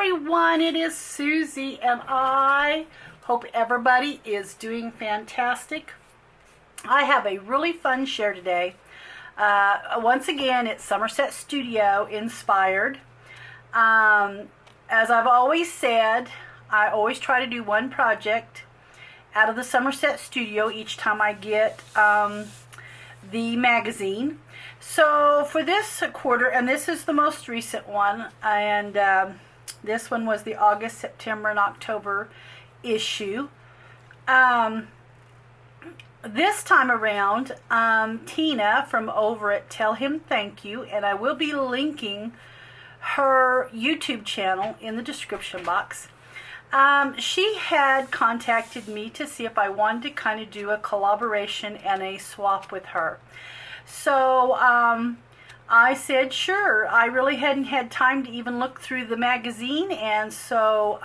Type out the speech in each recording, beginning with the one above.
everyone, it is Susie, and I hope everybody is doing fantastic. I have a really fun share today. Once again, it's Somerset Studio inspired. As I've always said, I always try to do one project out of the Somerset Studio each time I get the magazine. So for this quarter, and this is the most recent one, and this one was the August, September, and October issue. This time around, Tina from over at Tellhimthankyou, and I will be linking her YouTube channel in the description box. She had contacted me to see if I wanted to kind of do a collaboration and a swap with her. So I said sure. I really hadn't had time to even look through the magazine, and so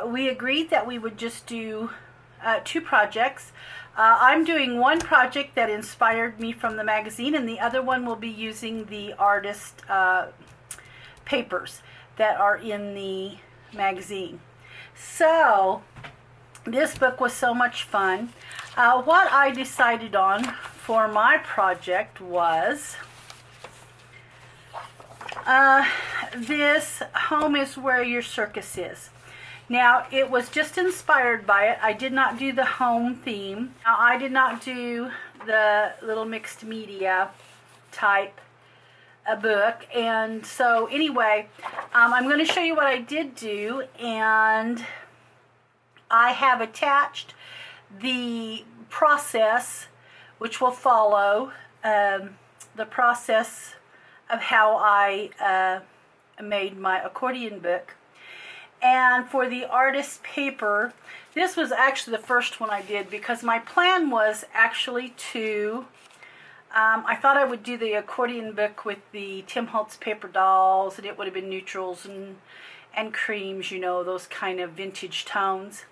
we agreed that we would just do two projects. I'm doing one project that inspired me from the magazine, and the other one will be using the artist papers that are in the magazine. So this book was so much fun. What I decided on for my project was this Home is Where Your Circus Is. Now, it was just inspired by it. I did not do the home theme. Now, I did not do the little mixed media type book. And so anyway, I'm going to show you what I did do, and I have attached the process which will follow the process of how I made my accordion book. And for the artist paper, this was actually the first one I did, because my plan was actually to I thought I would do the accordion book with the Tim Holtz paper dolls, and it would have been neutrals and creams, you know, those kind of vintage tones.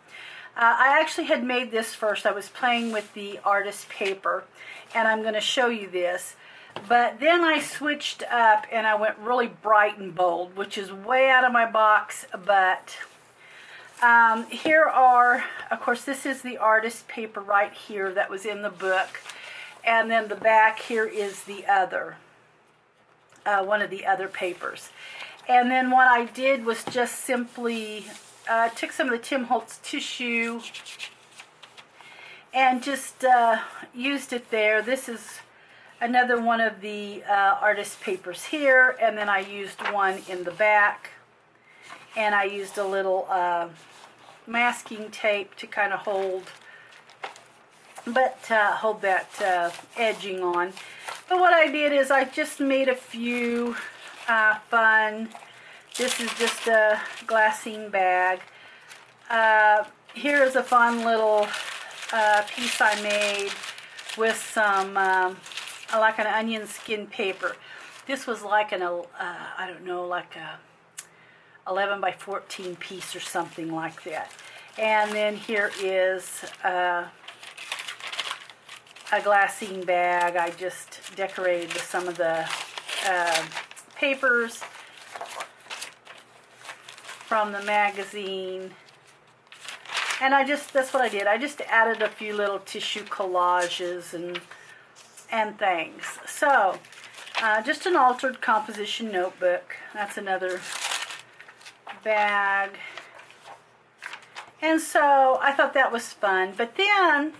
I actually had made this first. I was playing with the artist paper, and I'm going to show you this. But then I switched up, and I went really bright and bold, which is way out of my box. But here are, of course, this is the artist paper right here that was in the book. And then the back here is the other, one of the other papers. And then what I did was just simply took some of the Tim Holtz tissue and just used it there. This is another one of the artist papers here, and then I used one in the back, and I used a little masking tape to kind of hold that edging on. But what I did is I just made a few fun. This is just a glassine bag. Here is a fun little piece I made with some like an onion skin paper. This was like an I don't know, like a 11 by 14 piece or something like that. And then here is a glassine bag. I just decorated with some of the papers from the magazine. And that's what I did. I just added a few little tissue collages and things. So, just an altered composition notebook. That's another bag. And so, I thought that was fun. But then,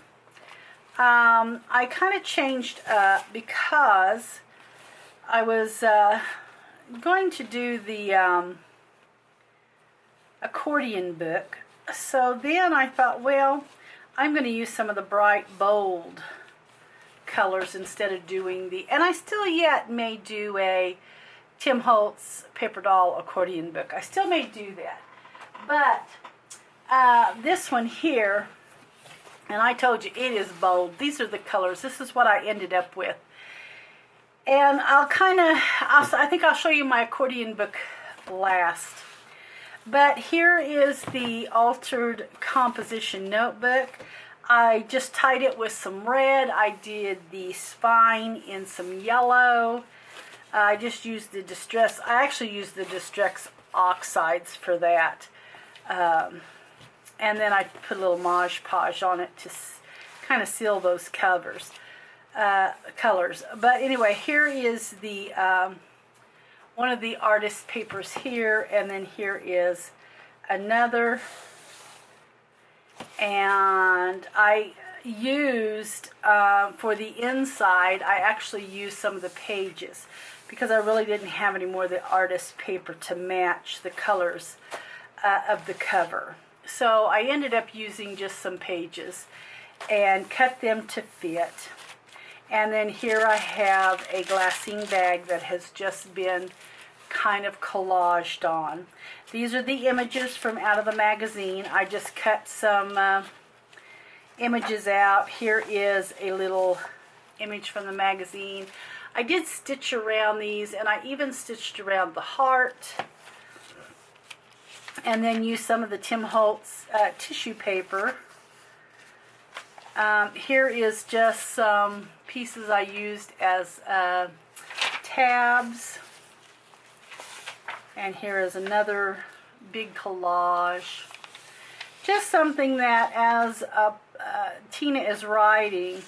I kind of changed up because I was going to do the accordion book. So then I thought, well, I'm going to use some of the bright, bold colors instead of doing and I still yet may do a Tim Holtz paper doll accordion book. I still may do that. But this one here, and I told you it is bold. These are the colors. This is what I ended up with. And I think I'll show you my accordion book last. But here is the altered composition notebook. I just tied it with some red. I did the spine in some yellow. I just used the distress. I actually used the distress oxides for that. And then I put a little Mod Podge on it to kind of seal those colors. But anyway, here is the one of the artist papers here, and then here is another. And I used, for the inside, I actually used some of the pages because I really didn't have any more of the artist paper to match the colors of the cover. So I ended up using just some pages and cut them to fit. And then here I have a glassine bag that has just been kind of collaged on. These are the images from out of the magazine. I just cut some images out. Here is a little image from the magazine. I did stitch around these, and I even stitched around the heart. And then used some of the Tim Holtz tissue paper. Here is just some pieces I used as tabs. And here is another big collage. Just something that as Tina is writing,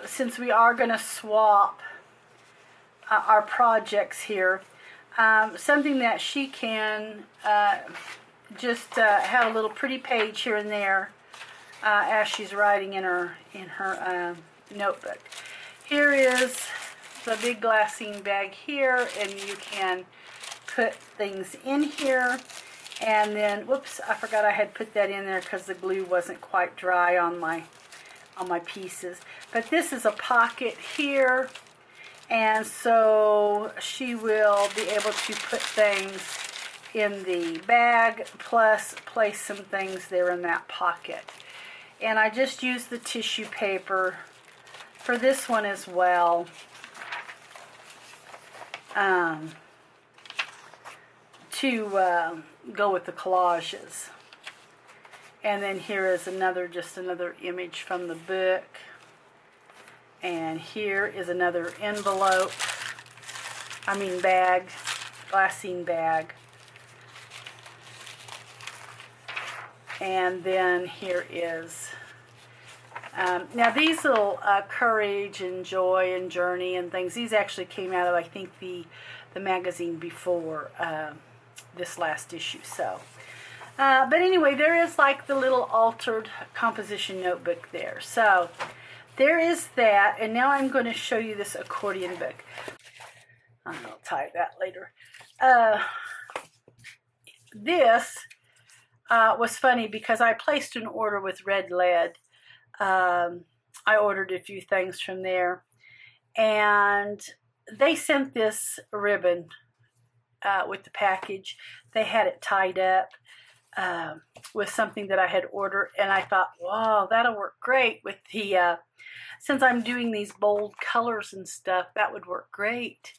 since we are going to swap our projects here, something that she can just have a little pretty page here and there as she's writing in her notebook. Here is the big glassine bag here, and you can put things in here. And then, whoops, I forgot I had put that in there because the glue wasn't quite dry on my pieces. But this is a pocket here. And so she will be able to put things in the bag, plus place some things there in that pocket. And I just used the tissue paper for this one as well. To go with the collages. And then here is just another image from the book. And here is another envelope, bag, glassine bag. And then here is, now these little courage and joy and journey and things, these actually came out of, I think, the magazine before this last issue. So, but anyway, there is like the little altered composition notebook there. So, there is that, and now I'm going to show you this accordion book. I'll tie that later. This was funny because I placed an order with Red Lead. I ordered a few things from there, and they sent this ribbon with the package. They had it tied up with something that I had ordered, and I thought, wow, that'll work great with the, since I'm doing these bold colors and stuff, that would work great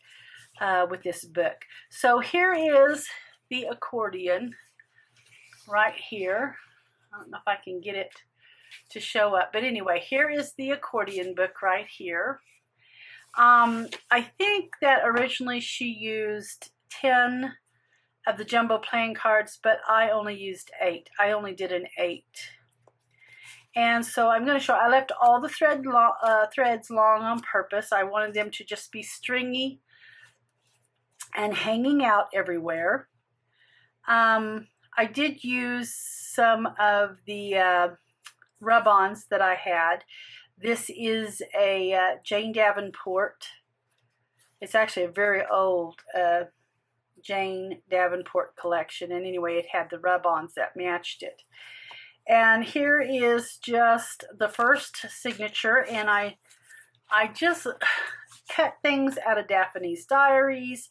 with this book. So here is the accordion right here. I don't know if I can get it to show up, but anyway, here is the accordion book right here. I think that originally she used 10 of the jumbo playing cards, but I only used 8. I only did an 8. And so I'm going to show, I left all the threads long on purpose. I wanted them to just be stringy and hanging out everywhere. I did use some of the rub-ons that I had. This is a Jane Davenport. It's actually a very old Jane Davenport collection, and anyway, it had the rub-ons that matched it. And here is just the first signature, and I just cut things out of Daphne's diaries.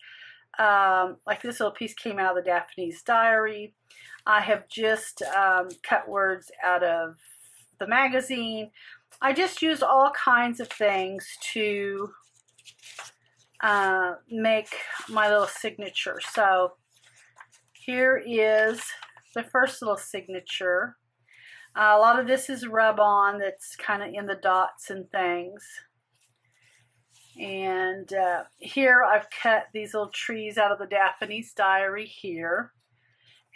Like this little piece came out of the Daphne's diary. I have just cut words out of the magazine. I just used all kinds of things to make my little signature. So here is the first little signature. A lot of this is rub-on that's kind of in the dots and things. And here I've cut these little trees out of the Daphne's Diary here.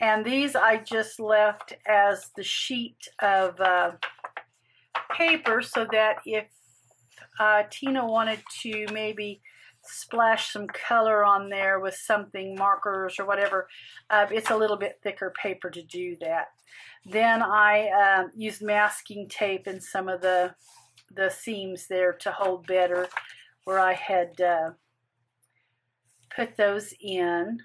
And these I just left as the sheet of paper so that if Tina wanted to maybe splash some color on there with something, markers or whatever, it's a little bit thicker paper to do that. Then I used masking tape in some of the seams there to hold better where I had put those in.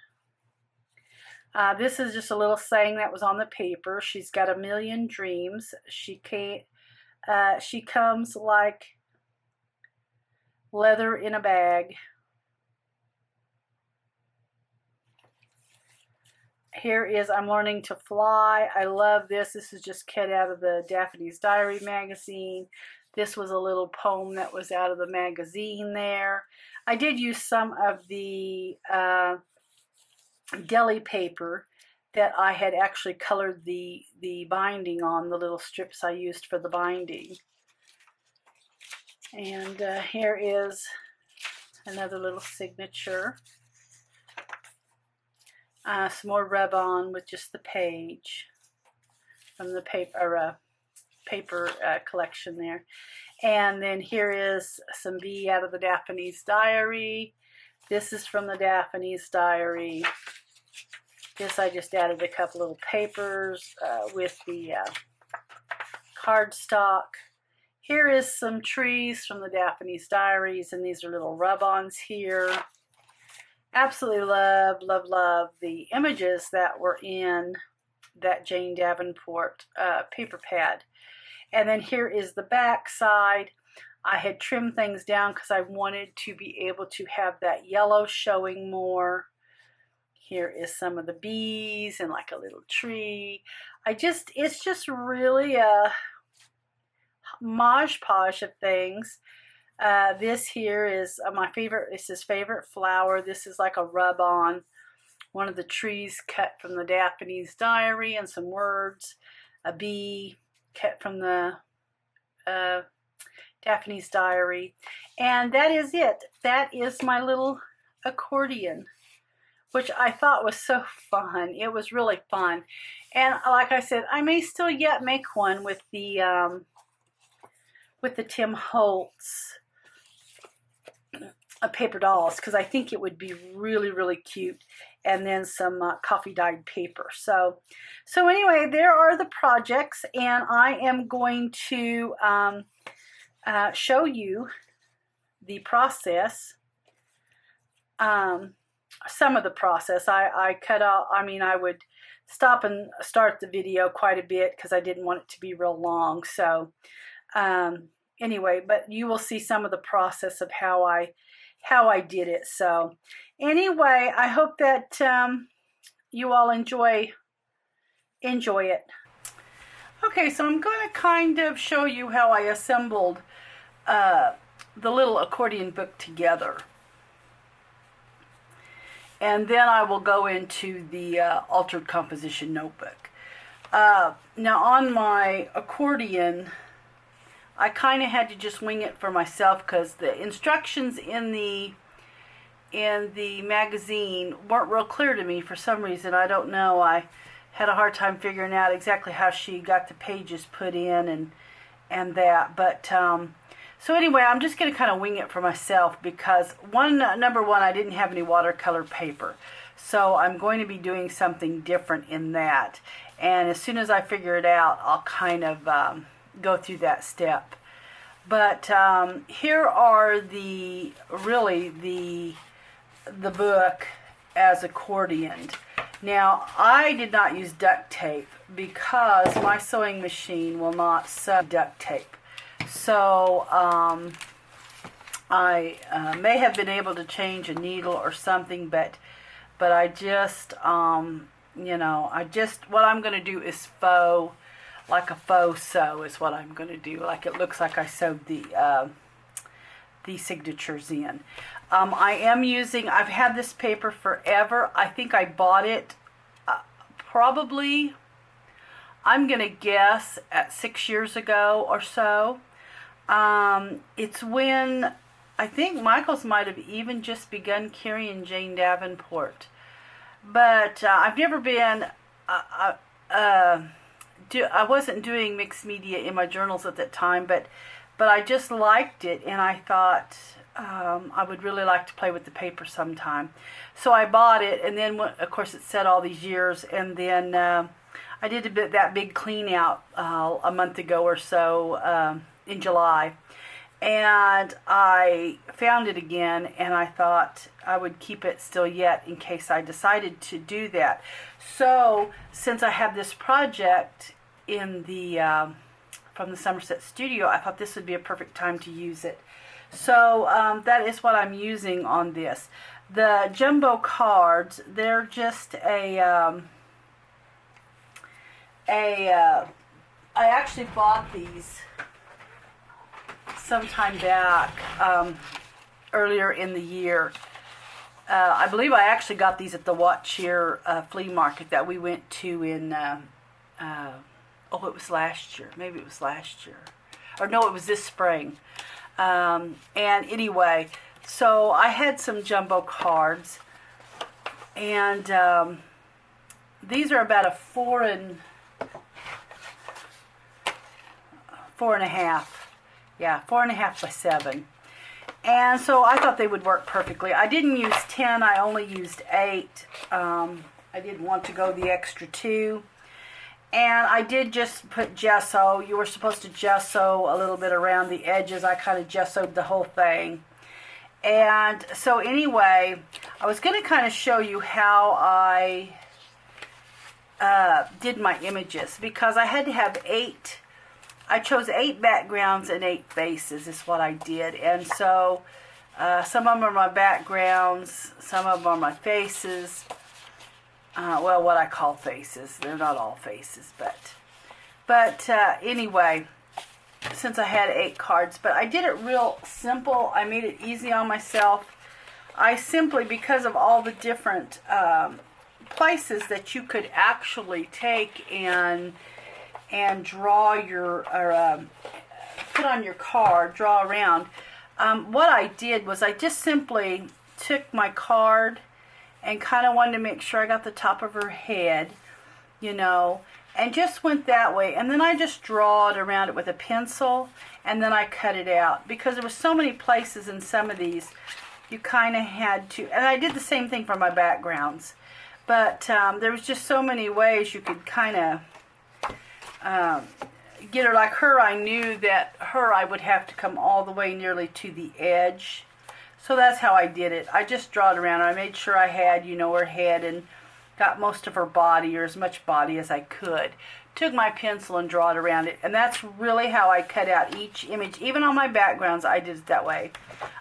This is just a little saying that was on the paper. She's got a million dreams. She comes like leather in a bag. Here is I'm Learning to Fly. I love this. This is just cut out of the Daphne's Diary magazine. This was a little poem that was out of the magazine there. I did use some of the deli paper that I had actually colored the binding on, the little strips I used for the binding. And here is another little signature. Some more rub-on with just the page from the paper collection there. And then here is some B out of the Daphne's Diary. This is from the Daphne's Diary. This I just added a couple little papers with the cardstock. Here is some trees from the Daphne's Diaries, and these are little rub-ons here. Absolutely love, love, love the images that were in that Jane Davenport paper pad. And then here is the back side. I had trimmed things down because I wanted to be able to have that yellow showing more. Here is some of the bees and like a little tree. It's just really a modge podge of things. This here is my favorite. It's his favorite flower. This is like a rub-on. One of the trees cut from the Daphne's Diary and some words. A bee cut from the Daphne's Diary. And that is it. That is my little accordion, which I thought was so fun. It was really fun. And like I said, I may still yet make one with the Tim Holtz paper dolls, because I think it would be really, really cute. And then some coffee dyed paper. So anyway, there are the projects, and I am going to show you the process. Some of the process. I cut out, I would stop and start the video quite a bit because I didn't want it to be real long. So anyway, but you will see some of the process of how I did it. So anyway, I hope that you all enjoy it. Okay, so I'm going to kind of show you how I assembled the little accordion book together. And then I will go into the altered composition notebook. Now on my accordion, I kind of had to just wing it for myself because the instructions in the magazine weren't real clear to me for some reason. I don't know. I had a hard time figuring out exactly how she got the pages put in and that. But so anyway, I'm just going to kind of wing it for myself because number one, I didn't have any watercolor paper. So I'm going to be doing something different in that. And as soon as I figure it out, I'll kind of go through that step. But here are the book as accordioned. Now, I did not use duct tape because my sewing machine will not sew duct tape. So I may have been able to change a needle or something, but I just, what I'm going to do is faux, like a faux sew is what I'm going to do. Like it looks like I sewed the signatures in. I've had this paper forever. I think I bought it probably, I'm going to guess, at 6 years ago or so. It's when I think Michael's might have even just begun carrying Jane Davenport. But I've never been, I wasn't doing mixed media in my journals at that time, but I just liked it, and I thought I would really like to play with the paper sometime. So I bought it, and then, of course, it sat all these years, and then I did that big clean out a month ago or so in July. And I found it again, and I thought I would keep it still yet in case I decided to do that. So since I have this project in the from the Somerset Studio, I thought this would be a perfect time to use it. So that is what I'm using on this. The jumbo cards, they're just I actually bought these sometime back, earlier in the year. I believe I actually got these at the Watch Here flea market that we went to in, oh, it was last year. Maybe it was last year. Or no, it was this spring. And anyway, so I had some jumbo cards, and these are about a 4.5. Yeah, 4.5 by 7. And so I thought they would work perfectly. I didn't use 10, I only used 8. I didn't want to go the extra 2. And I did just put gesso. You were supposed to gesso a little bit around the edges. I kind of gessoed the whole thing. And so anyway, I was going to kind of show you how I did my images, because I had to have 8. I chose 8 backgrounds and 8 faces is what I did. And so some of them are my backgrounds, some of them are my faces. Well, what I call faces. They're not all faces, but anyway, since I had 8 cards. But I did it real simple. I made it easy on myself. I simply, because of all the different places that you could actually take and draw your, or put on your card, draw around. What I did was I just simply took my card and kind of wanted to make sure I got the top of her head, you know, and just went that way. And then I just drawed around it with a pencil, and then I cut it out, because there were so many places in some of these you kind of had to, and I did the same thing for my backgrounds, but there was just so many ways you could kind of get her. Like her, I knew that I would have to come all the way nearly to the edge. So that's how I did it. I just drawed around. I made sure I had, you know, her head and got most of her body, or as much body as I could. Took my pencil and drawed around it. And that's really how I cut out each image. Even on my backgrounds, I did it that way.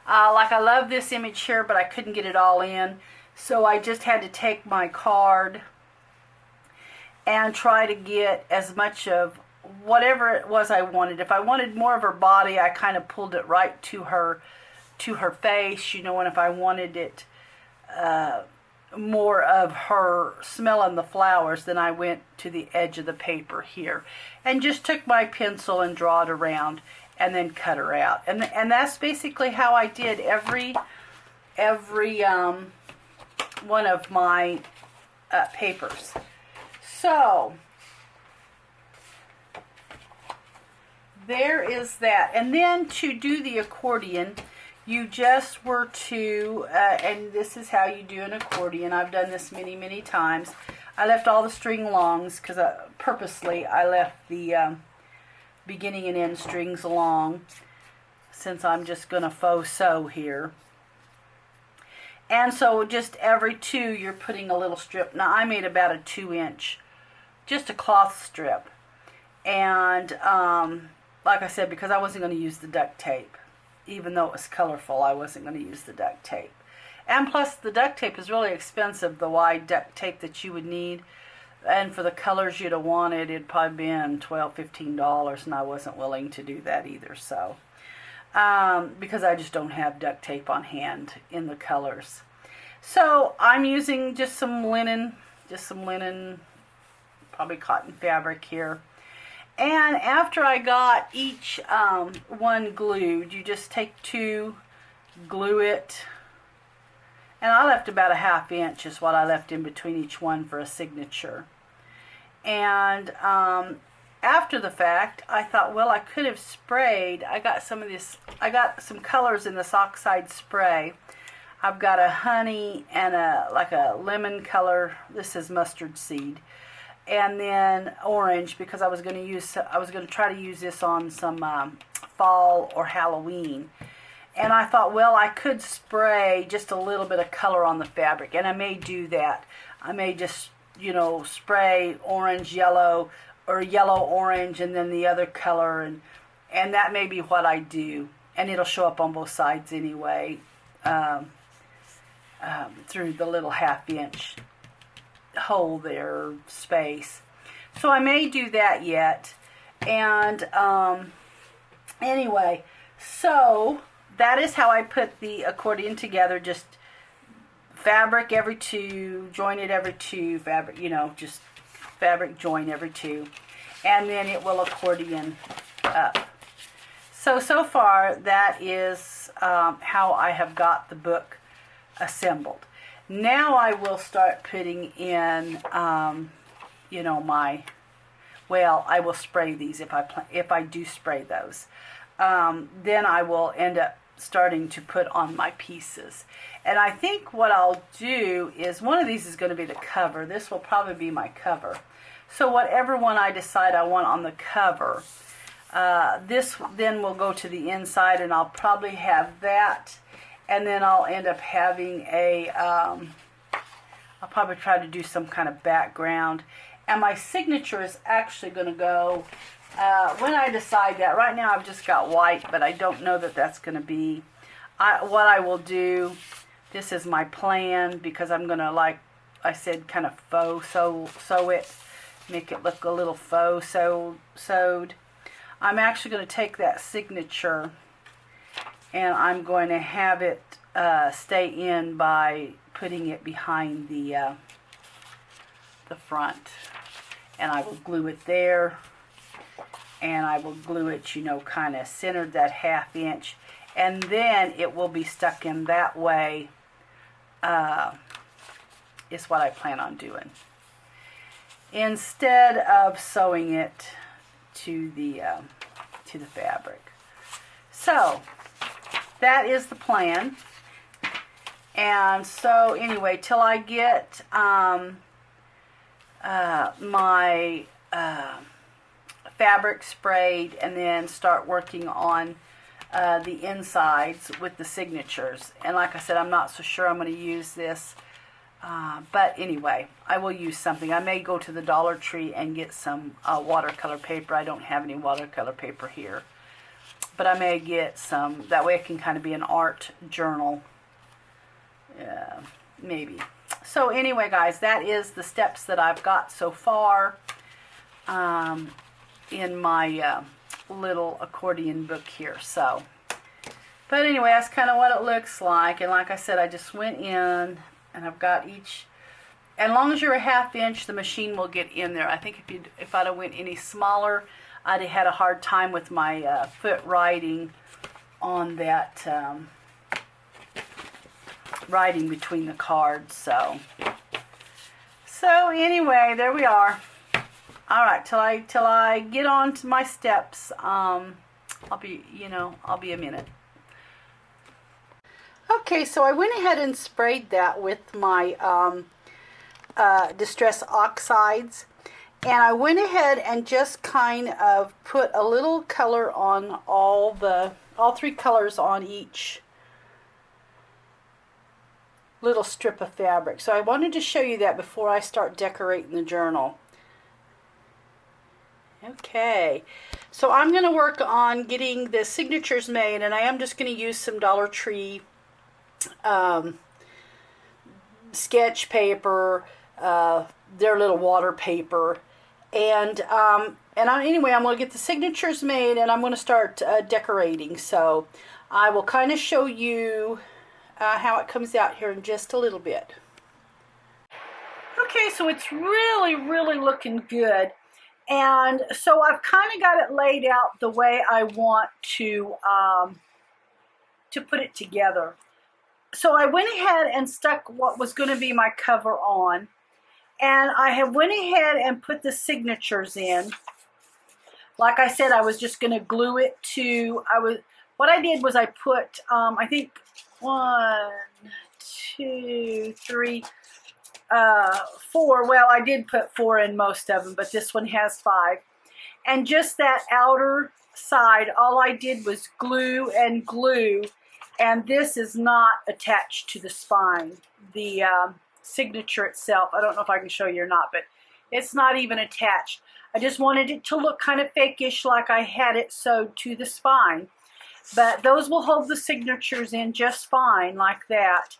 Like I love this image here, but I couldn't get it all in. So I just had to take my card and try to get as much of whatever it was I wanted. If I wanted more of her body, I kind of pulled it right to her face, you know, and if I wanted it more of her smelling the flowers, then I went to the edge of the paper here and just took my pencil and drawed around and then cut her out. And that's basically how I did every one of my papers. So there is that. And then to do the accordion, you just were to, and this is how you do an accordion. I've done this many, many times. I left all the string longs, because purposely I left the beginning and end strings long, since I'm just going to faux sew here. And so just every 2, you're putting a little strip. Now I made about a 2-inch, just a cloth strip. And like I said, because I wasn't going to use the duct tape. Even though it was colorful, I wasn't going to use the duct tape. And plus, the duct tape is really expensive, the wide duct tape that you would need. And for the colors you'd have wanted, it'd probably been $12, $15, and I wasn't willing to do that either. So, because I just don't have duct tape on hand in the colors. So, I'm using just some linen, probably cotton fabric here. And after I got each one glued, you just take 2 glue it. And I left about a 1/2 inch is what I left in between each one for a signature. And after the fact, I thought, well, I could have sprayed. I got some colors in this oxide spray. I've got a honey and like a lemon color. This is mustard seed. And then orange, because I was going to try to use this on some fall or Halloween. And I thought, well, I could spray just a little bit of color on the fabric, and I may do that. I may just, you know, spray orange, yellow, or yellow, orange, and then the other color, and that may be what I do. And it'll show up on both sides anyway, through the little 1/2 inch hole there, space. So I may do that yet. And anyway, so that is how I put the accordion together. Just fabric every 2, join it every 2, fabric, you know, just fabric join every 2, and then it will accordion up. So far that is how I have got the book assembled. Now I will start putting in, you know, I will spray these if I do spray those. Then I will end up starting to put on my pieces. And I think what I'll do is, one of these is going to be the cover. This will probably be my cover. So whatever one I decide I want on the cover, this then will go to the inside, and I'll probably have that. And then I'll end up having I'll probably try to do some kind of background. And my signature is actually going to go, when I decide that. Right now I've just got white, but I don't know that that's going to be. What I will do, this is my plan, because I'm going to, like I said, kind of faux sew it, make it look a little faux sewed. I'm actually going to take that signature, and I'm going to have it stay in by putting it behind the front. And I will glue it there, and I will glue it, you know, kind of centered that 1/2 inch, and then it will be stuck in that way, is what I plan on doing, instead of sewing it to the fabric. So that is the plan. And so anyway, till I get my fabric sprayed, and then start working on the insides with the signatures. And like I said, I'm not so sure I'm going to use this, but anyway, I will use something. I may go to the Dollar Tree and get some watercolor paper. I don't have any watercolor paper here, but I may get some. That way it can kind of be an art journal, maybe. So anyway, guys, that is the steps that I've got so far in my little accordion book here. So, but anyway, that's kind of what it looks like. And like I said, I just went in, and I've got each. As long as you're a 1/2 inch, the machine will get in there. I think if I'd have went any smaller, I'd have had a hard time with my foot riding on that. Writing between the cards. So anyway, there we are. All right, till I get on to my steps, I'll be a minute. Okay, so I went ahead and sprayed that with my Distress Oxides, and I went ahead and just kind of put a little color on all 3 colors on each little strip of fabric. So I wanted to show you that before I start decorating the journal. Okay, so I'm going to work on getting the signatures made, and I am just going to use some Dollar Tree sketch paper, their little water paper, and anyway, I'm going to get the signatures made, and I'm going to start decorating. So I will kind of show you how it comes out here in just a little bit. Okay, so it's really, really looking good. And so I've kind of got it laid out the way I want to to put it together. So I went ahead and stuck what was going to be my cover on. And I have went ahead and put the signatures in. Like I said, I was just going to glue it to, what I did was I put, I think 1, 2, 3, 4. Well, I did put 4 in most of them, but this one has 5. And just that outer side, all I did was glue and glue. And this is not attached to the spine. The signature itself, I don't know if I can show you or not, but it's not even attached. I just wanted it to look kind of fakeish, like I had it sewed to the spine. But those will hold the signatures in just fine, like that.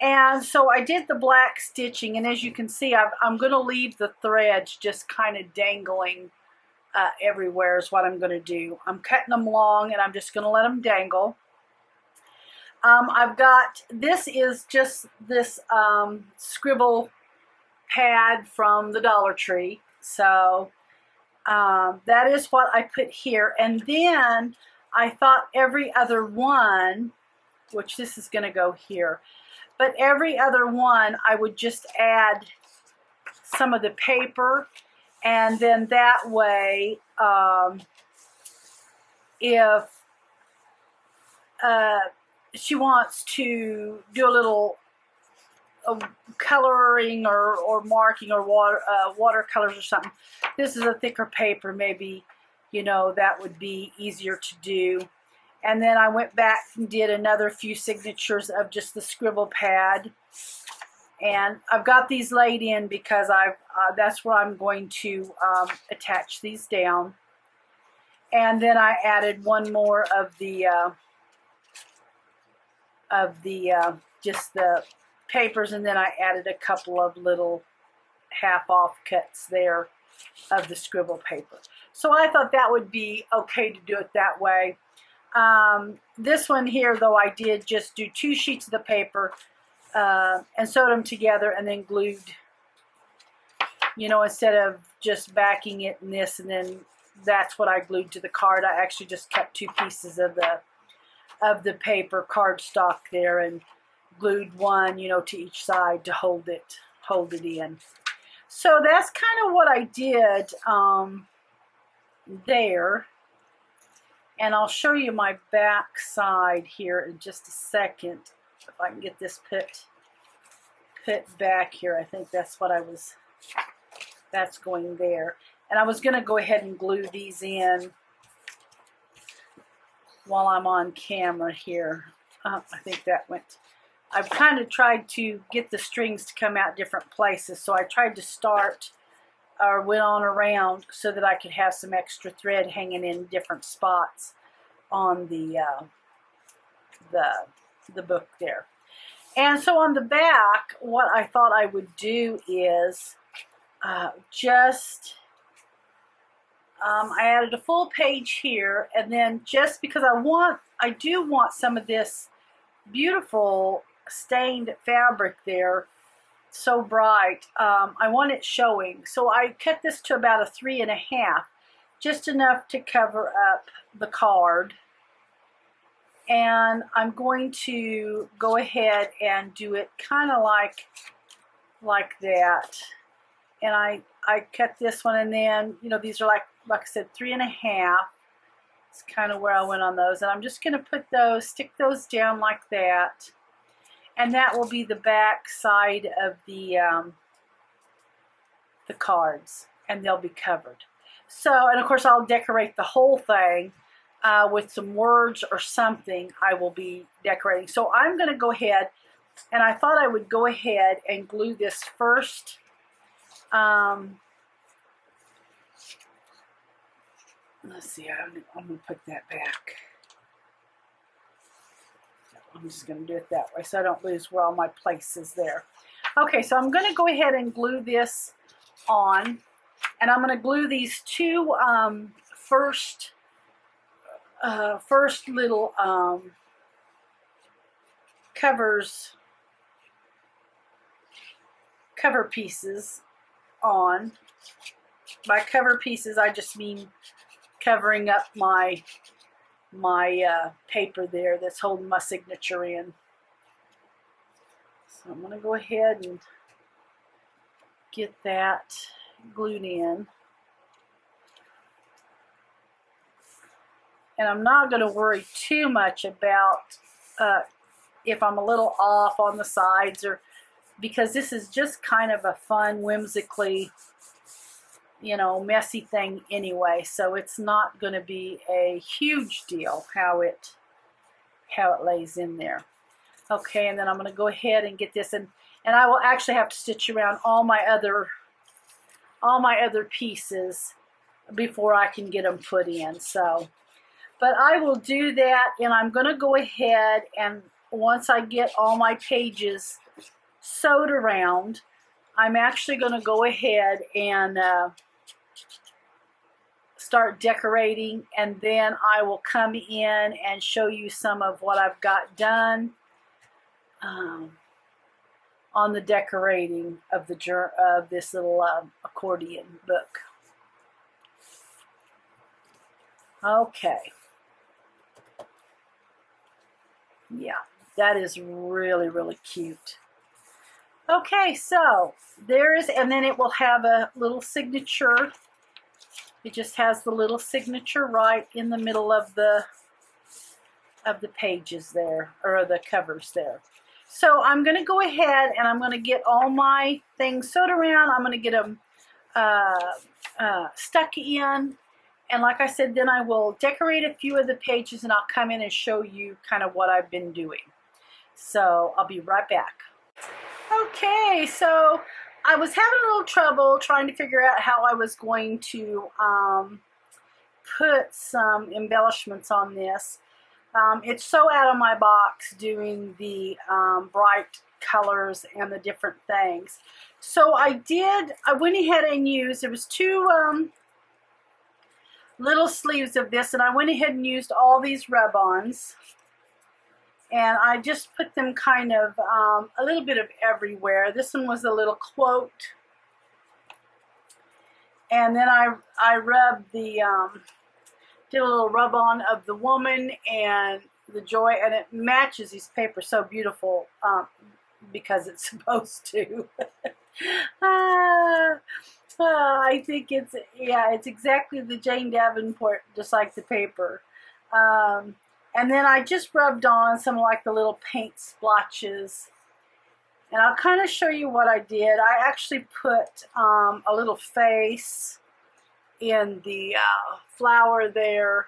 And so I did the black stitching, and as you can see, I'm going to leave the threads just kind of dangling everywhere is what I'm going to do. I'm cutting them long, and I'm just going to let them dangle. I've got, this is just this scribble pad from the Dollar Tree. So that is what I put here. And then I thought every other one, which this is going to go here, but every other one I would just add some of the paper, and then that way if she wants to do a little coloring or marking or watercolors or something, this is a thicker paper, maybe, you know, that would be easier to do. And then I went back and did another few signatures of just the scribble pad. And I've got these laid in because that's where I'm going to attach these down. And then I added one more of the just the papers, and then I added a couple of little half-off cuts there of the scribble paper. So I thought that would be okay to do it that way. This one here, though, I did just do 2 sheets of the paper and sewed them together and then glued, you know, instead of just backing it in this, and then that's what I glued to the card. I actually just kept 2 pieces of the paper cardstock there and glued one, you know, to each side to hold it in. So that's kind of what I did there. And I'll show you my back side here in just a second. If I can get this put back here. I think that's what that's going there. And I was going to go ahead and glue these in while I'm on camera here. I think that went. I've kind of tried to get the strings to come out different places, so I tried to start or went on around so that I could have some extra thread hanging in different spots on the book there. And so on the back, what I thought I would do is I added a full page here, and then just because I do want some of this beautiful stained fabric there, so bright, I want it showing. So I cut this to about a 3.5, just enough to cover up the card. And I'm going to go ahead and do it kind of like that. And I cut this one, and then, you know, these are like I said, 3.5. It's kind of where I went on those. And I'm just going to stick those down like that. And that will be the back side of the cards, and they'll be covered. So, and of course I'll decorate the whole thing with some words or something I will be decorating. So I'm going to go ahead, and I thought I would go ahead and glue this first. Let's see, I'm going to put that back. I'm just going to do it that way so I don't lose where all my place is there. Okay, so I'm going to go ahead and glue this on. And I'm going to glue these 2 first little cover pieces on. By cover pieces, I just mean covering up my my paper there that's holding my signature in. So I'm going to go ahead and get that glued in. And I'm not going to worry too much about if I'm a little off on the sides, or because this is just kind of a fun, whimsically, you know, messy thing anyway. So it's not going to be a huge deal how it lays in there. Okay, and then I'm going to go ahead and get this, and I will actually have to stitch around all my other pieces before I can get them put in. So, but I will do that, and I'm going to go ahead, and once I get all my pages sewed around, I'm actually going to go ahead and start decorating, and then I will come in and show you some of what I've got done on the decorating of this little accordion book. Okay. Yeah, that is really, really cute. Okay, so there is, and then it will have a little signature. It just has the little signature right in the middle of the pages there, or the covers there. So I'm going to go ahead and I'm going to get all my things sewed around. I'm going to get them stuck in. And like I said, then I will decorate a few of the pages, and I'll come in and show you kind of what I've been doing. So I'll be right back. Okay, so I was having a little trouble trying to figure out how I was going to put some embellishments on this. It's so out of my box doing the bright colors and the different things. So I went ahead and used, there was two little sleeves of this, and I went ahead and used all these rub-ons, and I just put them kind of a little bit of everywhere. This one was a little quote, and then I rubbed did a little rub-on of the woman and the joy, and it matches these papers so beautiful because it's supposed to. I think it's exactly the Jane Davenport, just like the paper. And then I just rubbed on some like the little paint splotches. And I'll kind of show you what I did. I actually put a little face in the flower there,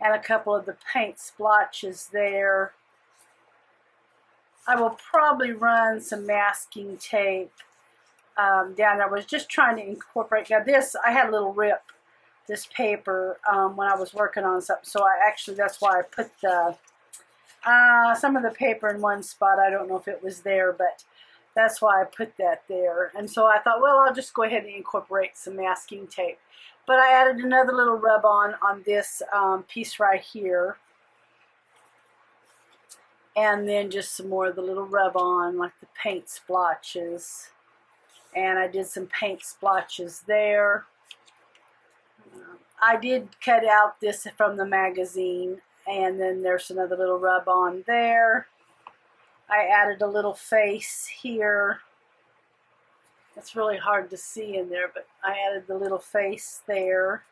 and a couple of the paint splotches there. I will probably run some masking tape down there. I was just trying to incorporate. Now this, I had a little rip, this paper, when I was working on something. So that's why I put some of the paper in one spot. I don't know if it was there, but that's why I put that there. And so I thought, well, I'll just go ahead and incorporate some masking tape. But I added another little rub-on this piece right here. And then just some more of the little rub-on, like the paint splotches. And I did some paint splotches there. I did cut out this from the magazine, and then there's another little rub-on there. I added a little face here. It's really hard to see in there, but I added the little face there.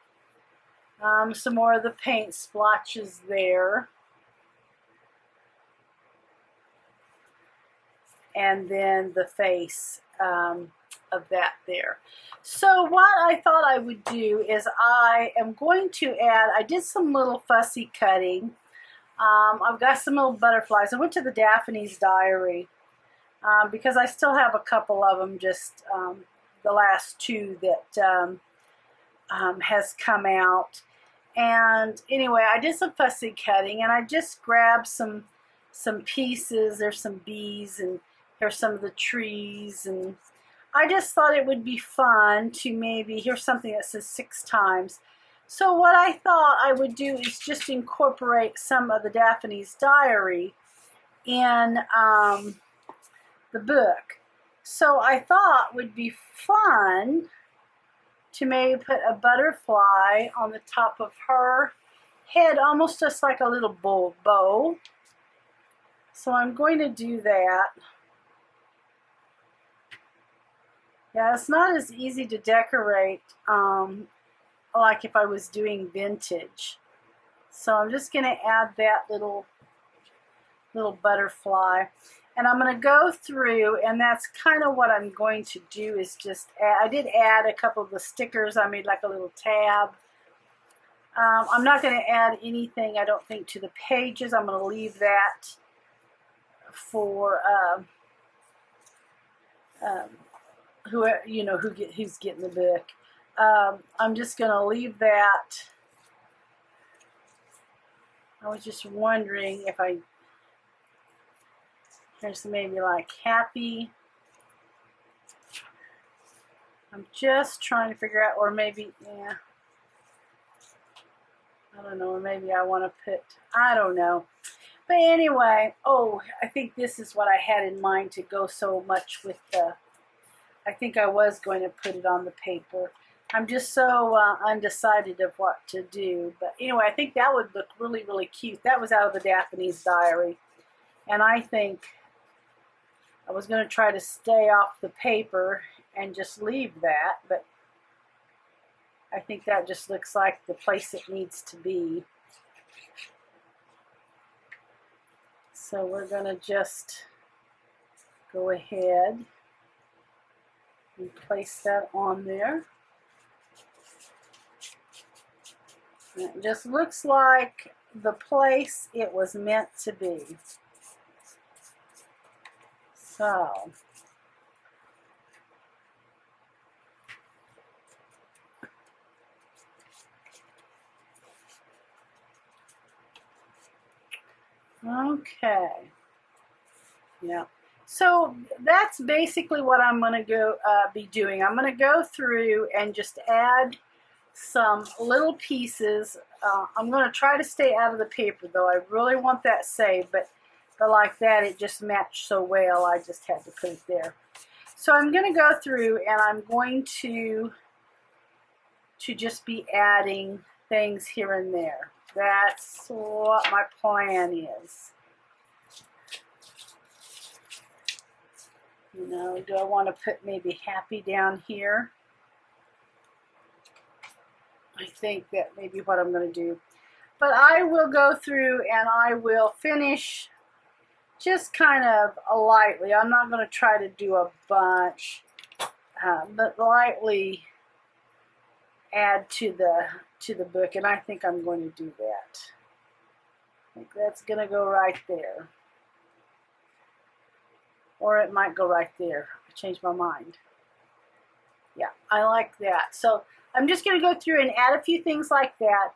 Some more of the paint splotches there. And then the face of that there. So what I thought I would do is I am going to add, I did some little fussy cutting. I've got some little butterflies. I went to the Daphne's Diary because I still have a couple of them, just the last two that has come out. And anyway, I did some fussy cutting, and I just grabbed some pieces. There's some bees, and here's some of the trees, and I just thought it would be fun to maybe, here's something that says 6 times. So what I thought I would do is just incorporate some of the Daphne's Diary in the book. So I thought would be fun to maybe put a butterfly on the top of her head almost just like a little bow. So I'm going to do that. Yeah, it's not as easy to decorate like if I was doing vintage. So I'm just going to add that little butterfly. And I'm going to go through, and that's kind of what I'm going to do is just add, I did add a couple of the stickers. I made like a little tab. I'm not going to add anything, I don't think, to the pages. I'm going to leave that for who's getting the book. I'm just going to leave that. I was just wondering if there's maybe like happy. I'm just trying to figure out, or maybe, yeah, I don't know, or maybe I want to put, I don't know. But anyway, oh, I think this is what I had in mind to go so much with the, I think I was going to put it on the paper. I'm just so undecided of what to do. But anyway, I think that would look really, really cute. That was out of the Daphne's Diary. And I think I was going to try to stay off the paper and just leave that. But I think that just looks like the place it needs to be. So we're going to just go ahead and place that on there. And it just looks like the place it was meant to be. So, okay, yeah. So that's basically what I'm going to be doing. I'm going to go through and just add some little pieces. I'm going to try to stay out of the paper, though. I really want that saved, but like that, it just matched so well, I just had to put it there. So I'm going to go through and I'm going to just be adding things here and there. That's what my plan is. You know, do I want to put maybe happy down here? I think that may be what I'm going to do. But I will go through and I will finish just kind of lightly. I'm not going to try to do a bunch, but lightly add to the book, and I think I'm going to do that. I think that's going to go right there. Or it might go right there. I changed my mind. Yeah, I like that. So I'm just going to go through and add a few things like that.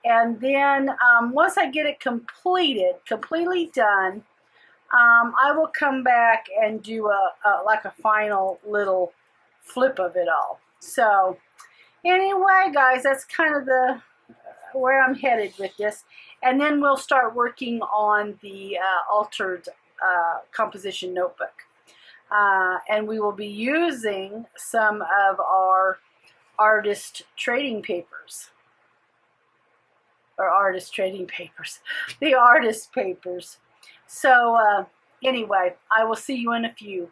And then once I get it completely done, I will come back and do like a final little flip of it all. So anyway, guys, that's kind of where I'm headed with this. And then we'll start working on the altered composition notebook. And we will be using some of our artist trading papers. Or artist trading papers. The artist papers. So anyway, I will see you in a few.